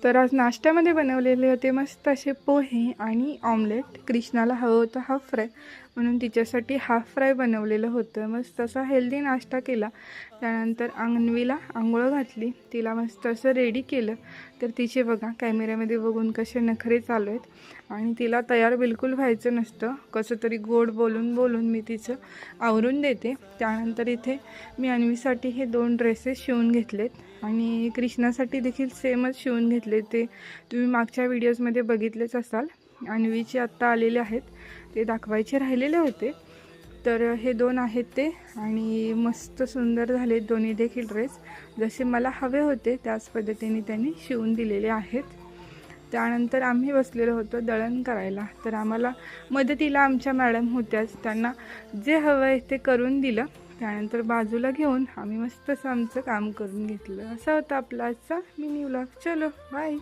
तर आज नाश्त्यामध्ये बनवलेले होते मस्त असे पोहे आणि ऑमलेट. कृष्णाला हवं होतं हाफ फ्राय, म्हणून तिच्यासाठी हाफ फ्राय बनवलेलं होतं. मस्त असा हेल्दी नाश्ता केला. त्यानंतर अन्वीला आंघोळ घातली, तिला मस्त असं रेडी केलं. तर तिचे बघा कॅमेऱ्यामध्ये बघून कसे नखरे चालू आहेत आणि तिला तयार बिलकुल व्हायचं नसतं. कसं तरी गोड बोलून बोलून मी तिचं आवरून देते. त्यानंतर इथे मी अन्वीसाठी हे 2 ड्रेसेस शिवून घेतलेत आणि कृष्णासाठी देखील सेमच शिवून घेतले. ते तुम्ही मागच्या व्हिडिओजमध्ये बघितलेच असाल. अन्वीचे आत्ता आलेले आहेत, ते दाखवायचे राहिलेले होते. तर हे 2 आहेत ते आणि मस्त सुंदर झाले दोन्ही देखील ड्रेस. जसे मला हवे होते त्याच पद्धतीने त्यांनी शिवून दिलेले आहेत. त्यानंतर आम्ही बसलेलो होतो दळण करायला. तर आम्हाला मदतीला आमच्या मॅडम होत्याच, त्यांना जे हवं आहे ते करून दिलं. त्यानंतर बाजूला घेऊन आम्ही मस्त असं आमचं काम करून घेतलं. असा होता आपला आजचा मिनी व्लॉग. चलो बाय.